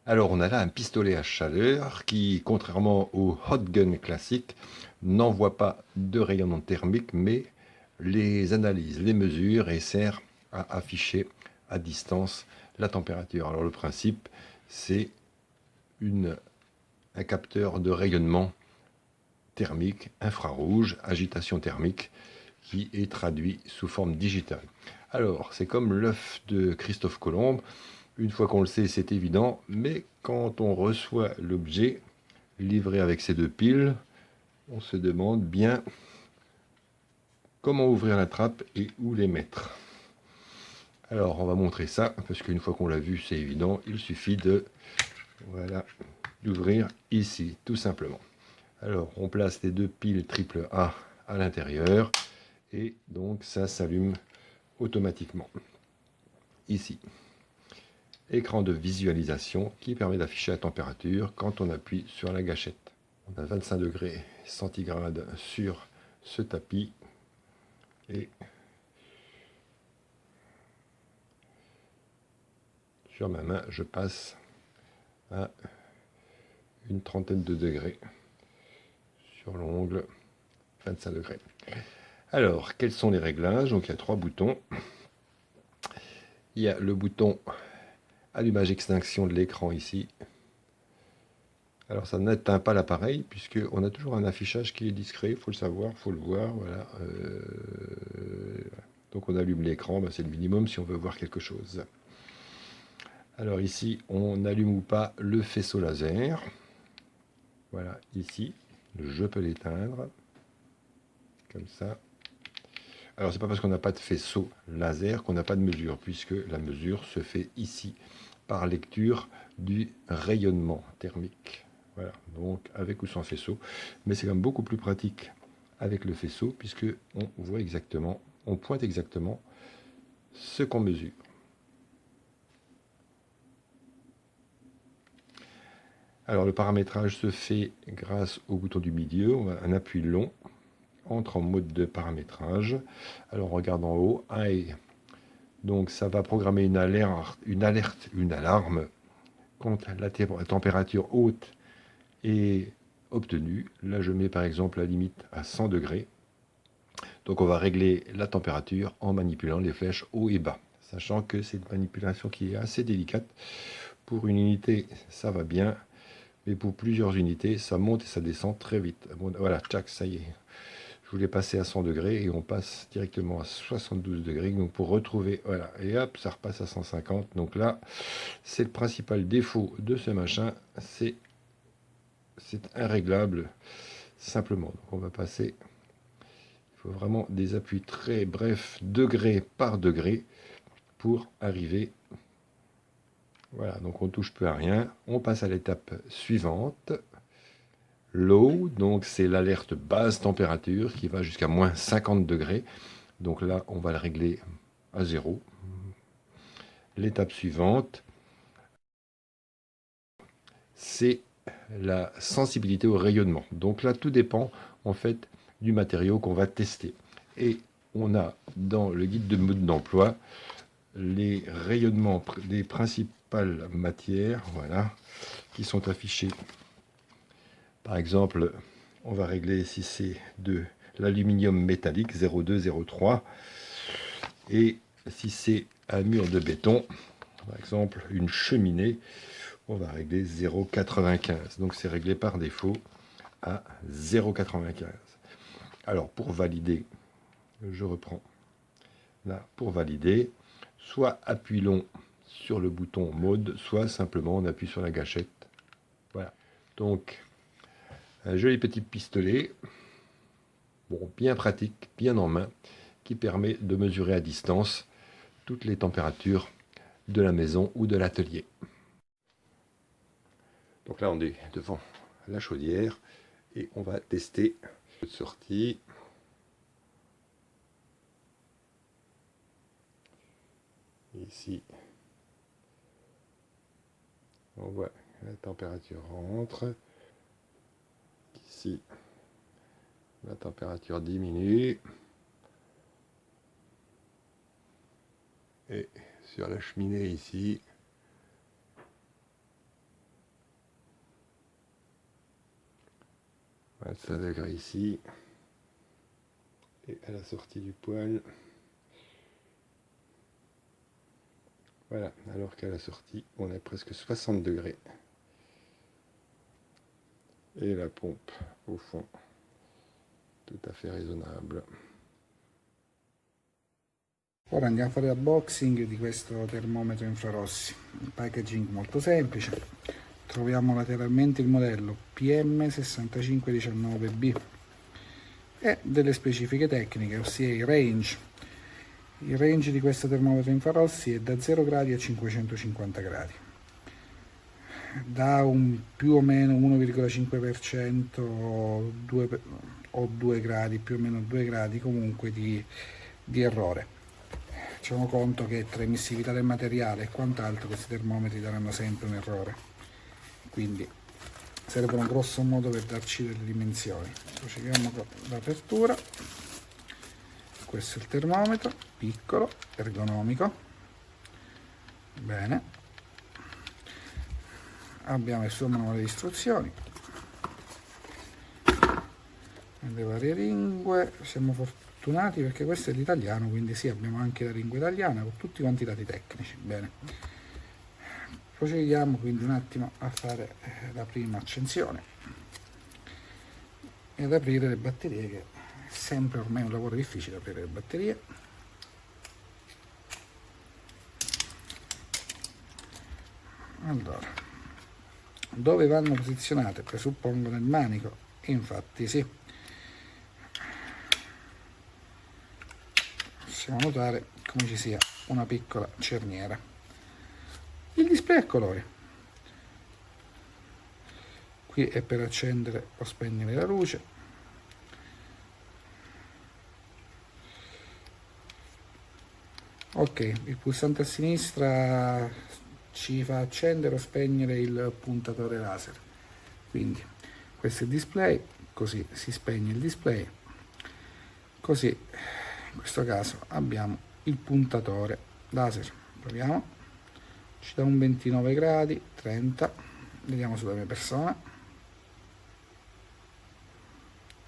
Alors on a là un pistolet à chaleur qui, contrairement au hot gun classique, n'envoie pas de rayonnement thermique, mais les analyse, les mesure et sert à afficher à distance la température. Alors le principe, c'est un capteur de rayonnement thermique, infrarouge, agitation thermique, qui est traduit sous forme digitale. Alors, c'est comme l'œuf de Christophe Colomb. Une fois qu'on le sait, c'est évident, mais quand on reçoit l'objet livré avec ces deux piles, on se demande bien comment ouvrir la trappe et où les mettre. Alors, on va montrer ça, parce qu'une fois qu'on l'a vu, c'est évident, il suffit de, voilà, d'ouvrir ici, tout simplement. Alors, on place les deux piles triple A à l'intérieur, et donc ça s'allume automatiquement. Ici, écran de visualisation qui permet d'afficher la température quand on appuie sur la gâchette. On a 25 degrés centigrades sur ce tapis et sur ma main, je passe à une trentaine de degrés sur l'ongle, 25 degrés. Alors, quels sont les réglages? Donc, il y a trois boutons. Il y a le bouton allumage-extinction de l'écran ici. Alors, ça n'éteint pas l'appareil, puisqu'on a toujours un affichage qui est discret, il faut le savoir, il faut le voir. Voilà. Donc, on allume l'écran, ben, c'est le minimum si on veut voir quelque chose. Alors ici, on allume ou pas le faisceau laser. Voilà, ici, je peux l'éteindre, comme ça. Alors, c'est pas parce qu'on n'a pas de faisceau laser qu'on n'a pas de mesure, puisque la mesure se fait ici, par lecture du rayonnement thermique. Voilà, donc avec ou sans faisceau. Mais c'est quand même beaucoup plus pratique avec le faisceau, puisque on voit exactement, on pointe exactement ce qu'on mesure. Alors, le paramétrage se fait grâce au bouton du milieu. On a un appui long, entre en mode de paramétrage. Alors on regarde en haut, high, donc ça va programmer une alerte, une alarme quand la température haute est obtenue. Là je mets par exemple la limite à 100 degrés. Donc on va régler la température en manipulant les flèches haut et bas, sachant que c'est une manipulation qui est assez délicate. Pour une unité ça va bien, mais pour plusieurs unités ça monte et ça descend très vite. Bon, voilà, tchac, ça y est. Je voulais passer à 100 degrés et on passe directement à 72 degrés. Donc pour retrouver, voilà, et hop, ça repasse à 150. Donc là, c'est le principal défaut de ce machin, c'est irréglable simplement. Donc on va passer, il faut vraiment des appuis très brefs, degré par degré, pour arriver. Voilà, donc on touche plus à rien. On passe à l'étape suivante. Low, donc c'est l'alerte basse température qui va jusqu'à moins 50 degrés. Donc là, on va le régler à 0. L'étape suivante, c'est la sensibilité au rayonnement. Donc là, tout dépend en fait du matériau qu'on va tester. Et on a dans le guide de mode d'emploi les rayonnements des principales matières, voilà, qui sont affichés. Par exemple, on va régler si c'est de l'aluminium métallique 0,2, 0,3, et si c'est un mur de béton, par exemple une cheminée, on va régler 0,95. Donc c'est réglé par défaut à 0,95. Alors pour valider, je reprends là, pour valider, soit appui long sur le bouton mode, soit simplement on appuie sur la gâchette. Voilà. Donc un joli petit pistolet, bon, bien pratique, bien en main, qui permet de mesurer à distance toutes les températures de la maison ou de l'atelier. Donc là on est devant la chaudière et on va tester de sortie. Ici, on voit la température rentre. Ici, la température diminue. Et sur la cheminée ici, 25 degrés ici. Et à la sortie du poêle, voilà, alors qu'à la sortie, on est presque 60 degrés. Et la pompe, au fond, tout à fait raisonnable. Ora andiamo a fare l'unboxing di questo termometro infrarossi. Il packaging molto semplice. Troviamo lateralmente il modello PM6519B e delle specifiche tecniche, ossia i range. Il range di questo termometro infrarossi è da 0 gradi a 550 gradi. Da un più o meno 1,5% o 2 gradi, più o meno 2 gradi comunque di errore. Facciamo conto che tra emissività del materiale e quant'altro questi termometri daranno sempre un errore, quindi servono grosso modo per darci delle dimensioni. Procediamo con l'apertura. Questo è il termometro, piccolo, ergonomico. Bene, abbiamo il suo manuale di istruzioni, le varie lingue. Siamo fortunati perché questo è l'italiano, quindi sì, abbiamo anche la lingua italiana con tutti quanti i dati tecnici. Bene, procediamo quindi un attimo a fare la prima accensione e ad aprire le batterie, che è sempre ormai un lavoro difficile aprire le batterie. Allora, dove vanno posizionate? Presuppongo nel manico, infatti sì. Possiamo notare come ci sia una piccola cerniera. Il display a colori. Qui è per accendere o spegnere la luce. Ok, il pulsante a sinistra ci fa accendere o spegnere il puntatore laser. Quindi questo è il display, così si spegne il display. Così in questo caso abbiamo il puntatore laser. Proviamo. Ci dà un 29 gradi, 30. Vediamo sulla mia persona.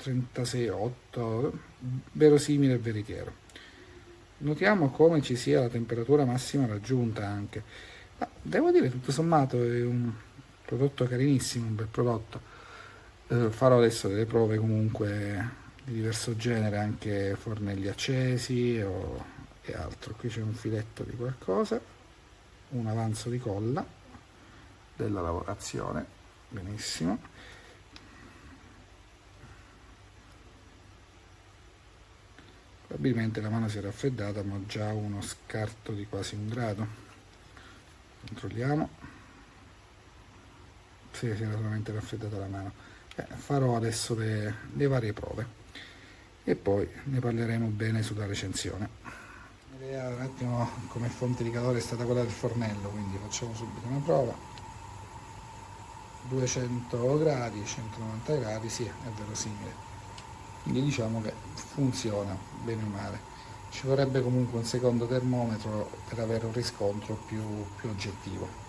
36,8, verosimile e veritiero. Notiamo come ci sia la temperatura massima raggiunta anche. Ma devo dire, tutto sommato è un prodotto carinissimo, un bel prodotto. Farò adesso delle prove comunque di diverso genere, anche fornelli accesi e altro. Qui c'è un filetto di qualcosa, un avanzo di colla della lavorazione, benissimo. Probabilmente la mano si è raffreddata, ma ho già uno scarto di quasi 1 grado. Controlliamo. Sì, si era solamente raffreddata la mano. Farò adesso le varie prove e poi ne parleremo bene sulla recensione. L'idea un attimo come fonte di calore è stata quella del fornello, quindi facciamo subito una prova. 200 gradi, 190 gradi, sì, è verosimile. Quindi diciamo che funziona bene o male. Ci vorrebbe comunque un secondo termometro per avere un riscontro più oggettivo.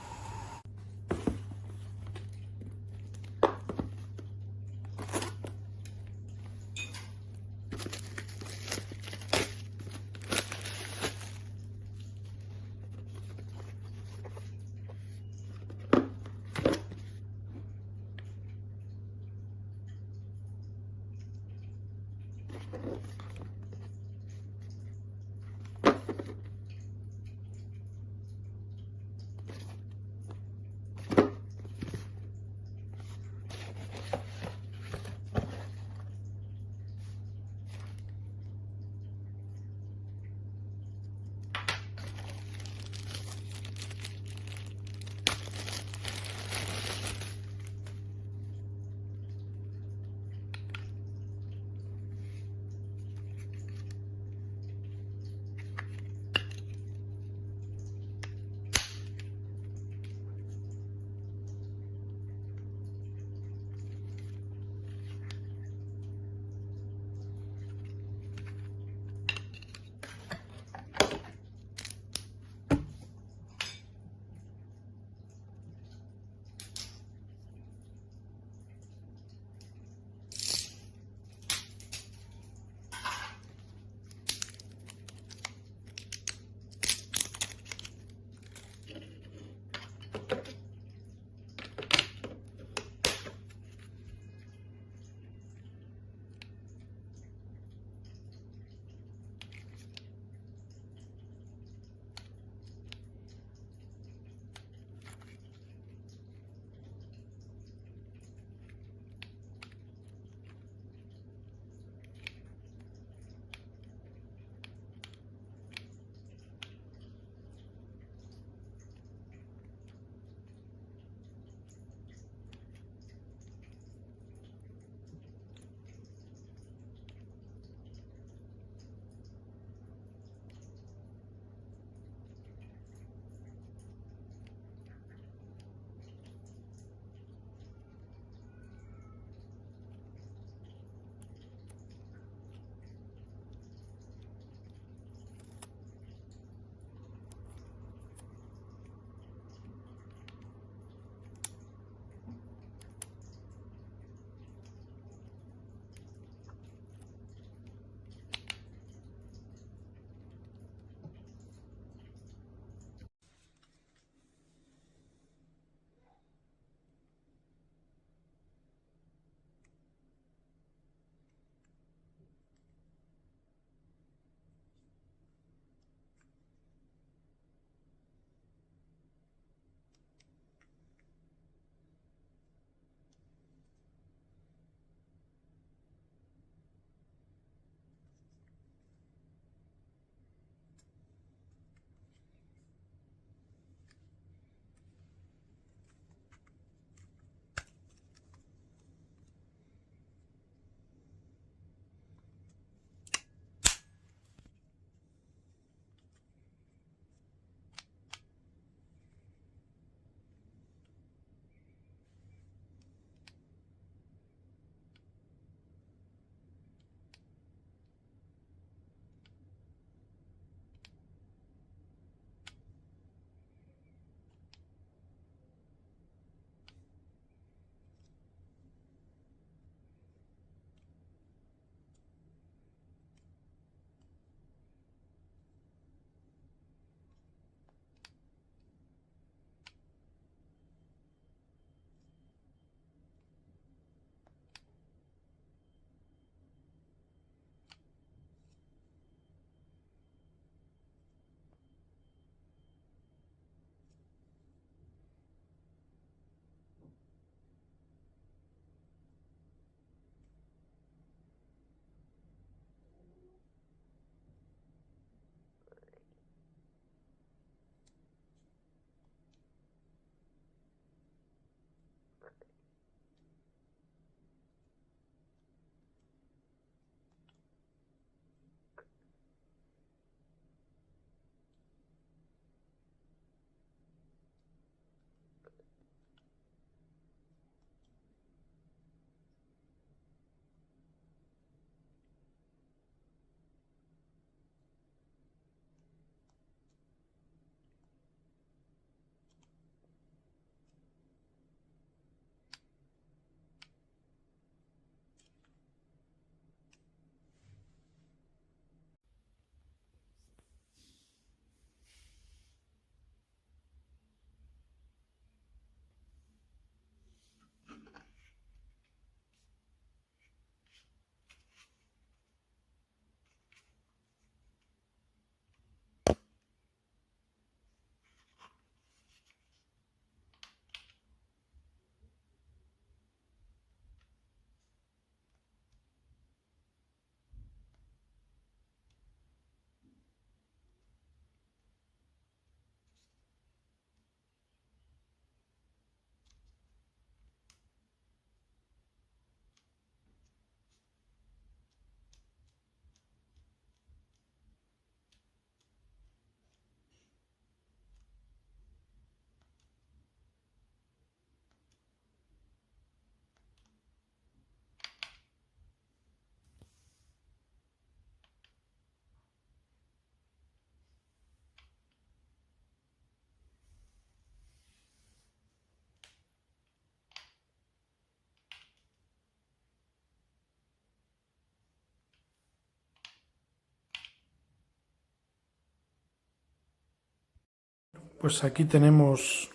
Pues aquí tenemos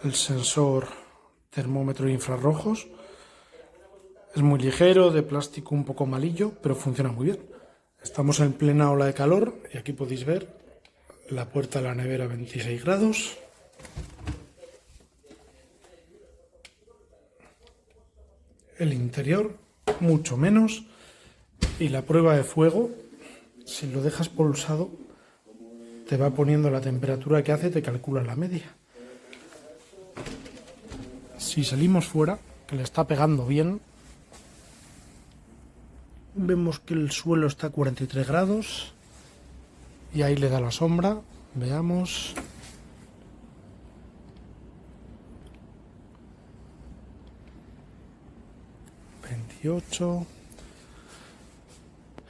el sensor termómetro de infrarrojos. Es muy ligero, de plástico un poco malillo, pero funciona muy bien. Estamos en plena ola de calor y aquí podéis ver la puerta de la nevera a 26 grados. El interior mucho menos, y la prueba de fuego, si lo dejas pulsado, te va poniendo la temperatura que hace, te calcula la media. Si salimos fuera, que le está pegando bien, vemos que el suelo está a 43 grados y ahí le da la sombra. Veamos.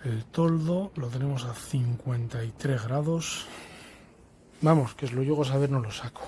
El toldo lo tenemos a 53 grados. Vamos, que os lo llego a saber, no lo saco.